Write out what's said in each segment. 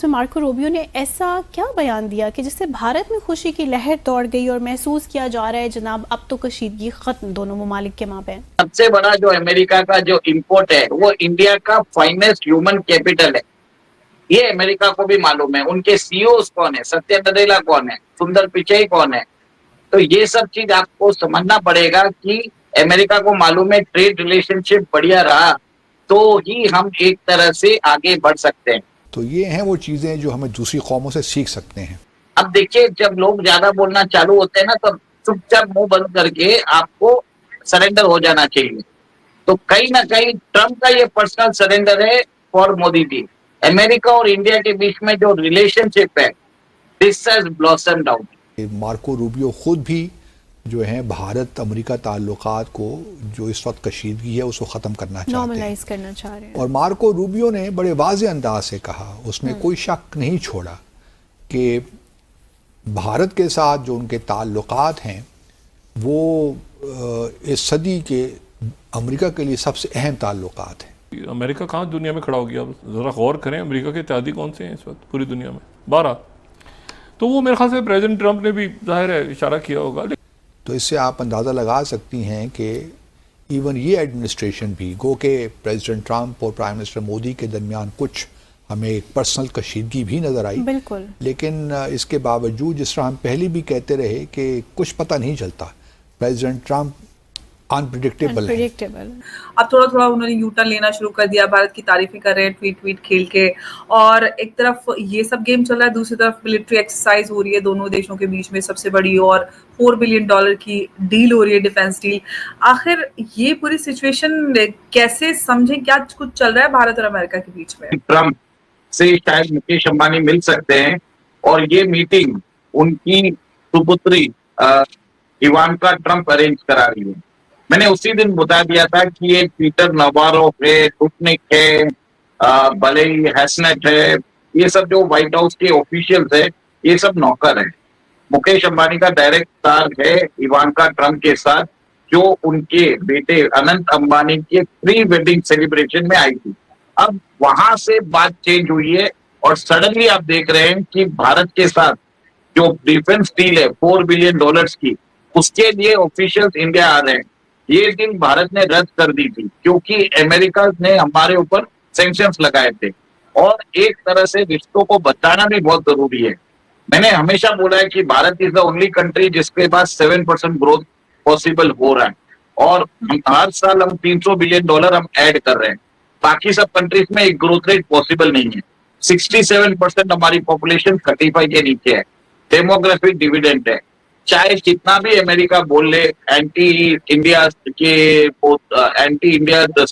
उसमें Marco Rubio ने ऐसा क्या बयान दिया कि जिससे भारत में खुशी की लहर दौड़ गई और महसूस किया जा रहा है जनाब अब तो कशीदगी खत्म दोनों ममालिक के माबैन। सबसे बड़ा जो अमेरिका का जो इम्पोर्ट है वो इंडिया का फाइनेस्ट ह्यूमन कैपिटल है। ये अमेरिका को भी मालूम है। उनके सीईओ कौन है, सत्या नडेला कौन है, सुंदर पिचई कौन है। तो ये सब चीज आपको समझना पड़ेगा कि अमेरिका को मालूम है ट्रेड रिलेशनशिप बढ़िया रहा तो ही हम एक तरह से आगे बढ़ सकते हैं। तो ये हैं वो चीजें जो हमें दूसरी कौमों से सीख सकते हैं। अब देखिए, जब लोग ज्यादा बोलना चालू होते हैं ना तो चुपचाप मुंह बंद करके आपको सरेंडर हो जाना चाहिए। तो कहीं ना कहीं ट्रम्प का ये पर्सनल सरेंडर है फॉर मोदी जी। अमेरिका और इंडिया के बीच में जो रिलेशनशिप है this has blossomed out. Marco Rubio खुद भी जो है भारत अमेरिका ताल्लुकात को जो इस वक्त कशीदगी है उसको ख़त्म करना चाहते हैं। और मार्को रूबियो ने बड़े वाज़ेह अंदाज से कहा, उसमें कोई शक नहीं छोड़ा कि भारत के साथ जो उनके ताल्लुकात हैं वो इस सदी के अमेरिका के लिए सबसे अहम ताल्लुकात हैं। अमेरिका कहाँ दुनिया में खड़ा हो गया? अब ज़रा गौर करें, अमेरिका के इत्यादी कौन से हैं इस वक्त पूरी दुनिया में? 12। तो वो मेरे ख्याल से प्रेसिडेंट ट्रंप ने भी जाहिर है इशारा किया होगा। तो इससे आप अंदाज़ा लगा सकती हैं कि इवन ये एडमिनिस्ट्रेशन भी गो के प्रेसिडेंट ट्रंप और प्राइम मिनिस्टर मोदी के दरमियान कुछ हमें एक पर्सनल कशीदगी भी नज़र आई, बिल्कुल। लेकिन इसके बावजूद जिस तरह हम पहले भी कहते रहे कि कुछ पता नहीं चलता, प्रेसिडेंट ट्रंप अनप्रिडिक्टेबल है। अब थोड़ा थोड़ा उन्होंने यूटर्न लेना शुरू कर दिया, भारत की तारीफें कर रहे हैं ट्वीट खेल के। और एक तरफ ये सब गेम चल रहा है, दूसरी तरफ मिलिट्री एक्सरसाइज हो रही है दोनों देशों के बीच में सबसे बड़ी, और $4 बिलियन की डील हो रही है, डिफेंस डील। आखिर ये पूरी सिचुएशन कैसे समझें, क्या कुछ चल रहा है भारत और अमेरिका के बीच में? ट्रम्प से शायद मुकेश अंबानी मिल सकते हैं और ये मीटिंग उनकी सुपुत्री इवांका ट्रम्प अरेंज करा रही है। मैंने उसी दिन बता दिया था कि ये पीटर नवारोफ है, टुटनिक है, भले ही हैसनेट है, ये सब जो व्हाइट हाउस के ऑफिशियल्स है ये सब नौकर है। मुकेश अंबानी का डायरेक्ट ताल्लुक है इवांका ट्रम्प के साथ, जो उनके बेटे अनंत अंबानी के प्री वेडिंग सेलिब्रेशन में आई थी। अब वहां से बात चेंज हुई है और सडनली आप देख रहे हैं कि भारत के साथ जो डिफेंस डील है $4 बिलियन की, उसके लिए ऑफिशियल्स इंडिया आ रहे हैं। ये दिन भारत ने रद्द कर दी थी क्योंकि अमेरिका ने हमारे ऊपर सैंक्शंस लगाए थे और एक तरह से रिश्तों को बचाना भी बहुत जरूरी है। मैंने हमेशा बोला है कि Bharat is the only country जिसके पास 7% ग्रोथ पॉसिबल हो रहा है और हर साल हम $300 बिलियन हम ऐड कर रहे हैं। बाकी सब कंट्रीज में एक ग्रोथ रेट पॉसिबल नहीं है। 67% हमारी पॉपुलेशन 35 के नीचे है, डेमोग्राफिक डिविडेंड है। चाहे जितना भी अमेरिका बोल ले, एंटी इंडिया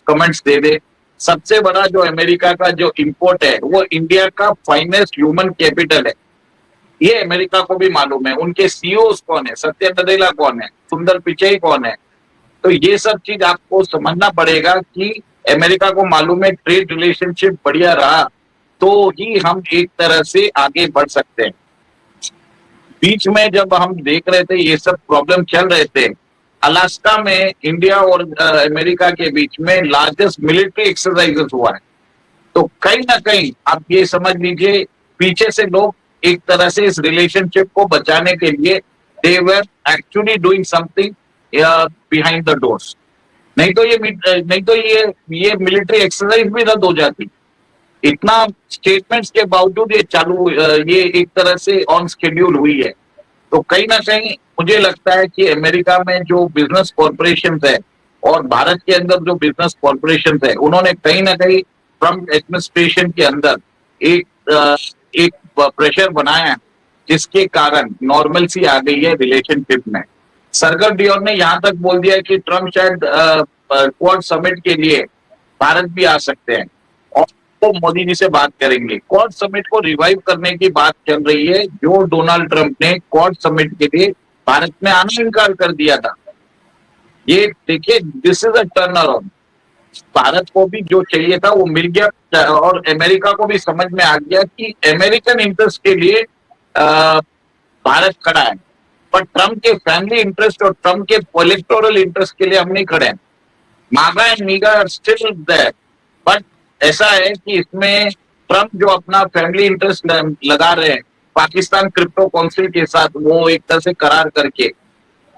कमेंट्स दे दे, सबसे बड़ा जो अमेरिका का जो इम्पोर्ट है वो इंडिया का फाइनेस्ट ह्यूमन कैपिटल है। ये अमेरिका को भी मालूम है। उनके सीईओ कौन है, सत्या नडेला कौन है, सुंदर पिचई कौन है। तो ये सब चीज आपको समझना पड़ेगा कि अमेरिका को मालूम है ट्रेड रिलेशनशिप बढ़िया रहा तो ही हम एक तरह से आगे बढ़ सकते हैं। बीच में जब हम देख रहे थे ये सब प्रॉब्लम चल रहे थे, अलास्का में इंडिया और अमेरिका के बीच में लार्जेस्ट मिलिट्री एक्सरसाइजेस हुआ है। तो कहीं ना कहीं आप ये समझ लीजिए पीछे से लोग एक तरह से इस रिलेशनशिप को बचाने के लिए they were actually doing something behind the doors. नहीं तो ये मिलिट्री एक्सरसाइज भी रद्द हो जाती। इतना स्टेटमेंट्स के बावजूद ये एक तरह से ऑन शेड्यूल हुई है। तो कहीं ना कहीं मुझे लगता है कि अमेरिका में जो बिजनेस कॉर्पोरेशन है और भारत के अंदर जो बिजनेस कॉर्पोरेशन है, उन्होंने कहीं ना कहीं ट्रम्प एडमिनिस्ट्रेशन के अंदर एक प्रेशर बनाया जिसके कारण नॉर्मलसी आ गई है रिलेशनशिप में। सरगल डियोन ने यहाँ तक बोल दिया कि ट्रम्प शायद क्वाड समिट के लिए भारत भी आ सकते हैं और तो मोदी जी से बात करेंगे। क्वाड समिट को रिवाइव करने की बात चल रही है, जो डोनाल्ड ट्रंप ने क्वाड समिट के लिए भारत में आना इनकार कर दिया था। ये देखिए, this is a turn around. Bharat को भी जो चाहिए था वो मिल गया और अमेरिका को भी समझ में आ गया कि अमेरिकन इंटरेस्ट के लिए भारत खड़ा है, पर ट्रंप के फैमिली इंटरेस्ट और ट्रंप के इलेक्टोरल इंटरेस्ट के लिए हम नहीं खड़े हैं। MAGA and MIGA are still there, but ऐसा है कि इसमें ट्रम्प जो अपना फैमिली इंटरेस्ट लगा रहे हैं पाकिस्तान क्रिप्टो काउंसिल के साथ, वो एक तरह से करार करके,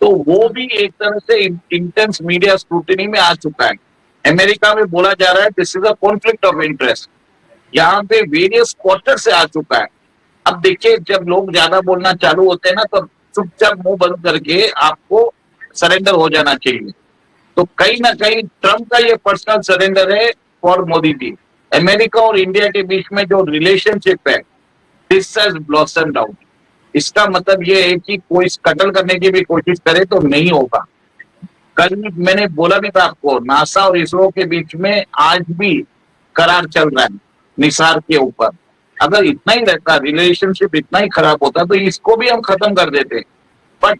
तो वो भी एक तरह से इंटेंस मीडिया स्क्रूटिनी में आ चुका है। अमेरिका में बोला जा रहा है this is a conflict of interest, यहाँ पे वेरियस क्वार्टर से आ चुका है। अब देखिए, जब लोग ज्यादा बोलना चालू होते हैं ना, तो चुपचाप मुंह बंद करके आपको सरेंडर हो जाना चाहिए। तो कहीं ना कहीं ट्रम्प का ये पर्सनल सरेंडर है फॉर मोदी जी। अमेरिका और इंडिया के बीच में जो रिलेशनशिप है, दिस हैज ब्लॉसम्ड आउट। इसका मतलब ये है कि कोई कत्ल करने की भी कोशिश करे तो नहीं होगा। कल मैंने बोला भी था आपको, नासा और इसरो के बीच में आज भी करार चल रहा है निसार के ऊपर। अगर इतना ही रहता, रिलेशनशिप इतना ही खराब होता, तो इसको भी हम खत्म कर देते। बट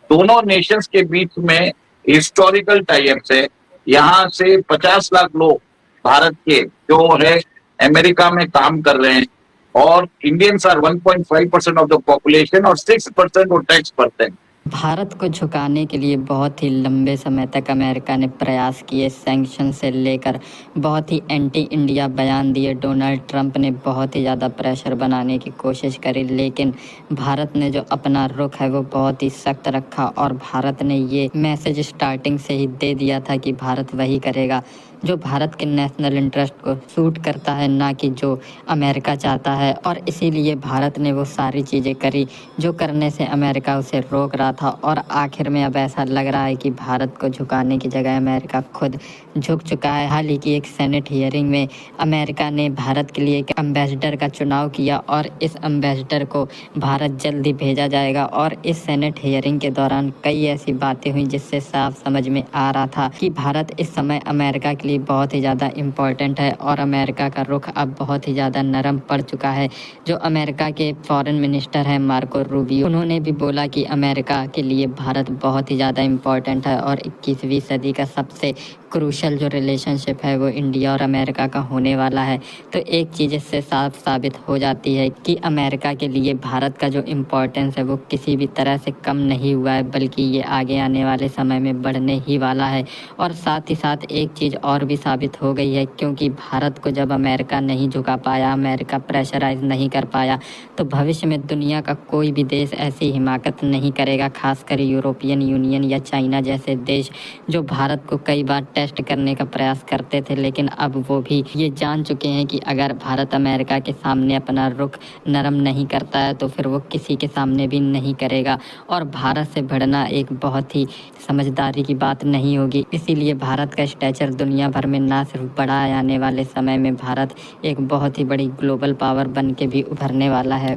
दोनों नेशंस के बीच में हिस्टोरिकल टाइप्स है। यहाँ से 50 लाख लोग भारत के जो है अमेरिका में काम कर रहे हैं, और Indians are 1.5% of the population, और 6% वो टैक्स भरते हैं। भारत को झुकाने के लिए बहुत ही लंबे समय तक अमेरिका ने प्रयास किए। सैंक्शन से लेकर बहुत ही एंटी इंडिया बयान दिए। डोनाल्ड ट्रंप ने बहुत ही ज़्यादा प्रेशर बनाने की कोशिश करी, लेकिन भारत ने जो अपना रुख है वो बहुत ही सख्त रखा, और भारत ने ये मैसेज स्टार्टिंग से ही दे दिया था कि भारत वही करेगा जो भारत के नेशनल इंटरेस्ट को सूट करता है, ना कि जो अमेरिका चाहता है। और इसीलिए भारत ने वो सारी चीज़ें करी जो करने से अमेरिका उसे रोक रहा था। और आखिर में अब ऐसा लग रहा है कि भारत को झुकाने की जगह अमेरिका खुद झुक चुका है। हाल ही की एक सेनेट हियरिंग में अमेरिका ने भारत के लिए एक एम्बेसडर का चुनाव किया, और इस एम्बेसडर को भारत जल्दी भेजा जाएगा। और इस सेनेट हियरिंग के दौरान कई ऐसी बातें हुई जिससे साफ समझ में आ रहा था कि भारत इस समय अमेरिका के लिए बहुत ही ज़्यादा इम्पोर्टेंट है, और अमेरिका का रुख अब बहुत ही ज़्यादा नरम पड़ चुका है। जो अमेरिका के फॉरेन मिनिस्टर हैं मार्को रूबियो, उन्होंने भी बोला कि अमेरिका के लिए भारत बहुत ही ज़्यादा इम्पोर्टेंट है, और 21वीं सदी का सबसे क्रूशल जो रिलेशनशिप है वो इंडिया और अमेरिका का होने वाला है। तो एक चीज़ इससे साफ साबित हो जाती है कि अमेरिका के लिए भारत का जो इम्पोर्टेंस है वो किसी भी तरह से कम नहीं हुआ है, बल्कि ये आगे आने वाले समय में बढ़ने ही वाला है। और साथ ही साथ एक चीज़ और भी साबित हो गई है, क्योंकि भारत को जब अमेरिका नहीं झुका पाया, अमेरिका प्रेशराइज नहीं कर पाया, तो भविष्य में दुनिया का कोई भी देश ऐसी हिमाकत नहीं करेगा, खासकर यूरोपियन यूनियन या चाइना जैसे देश जो भारत को कई बार टेस्ट करने का प्रयास करते थे। लेकिन अब वो भी ये जान चुके हैं कि अगर भारत अमेरिका के सामने अपना रुख नरम नहीं करता है तो फिर वो किसी के सामने भी नहीं करेगा, और भारत से भिड़ना एक बहुत ही समझदारी की बात नहीं होगी। इसीलिए भारत का स्टैचर दुनिया भर में ना सिर्फ बढ़ा है, आने वाले समय में भारत एक बहुत ही बड़ी ग्लोबल पावर बन के भी उभरने वाला है।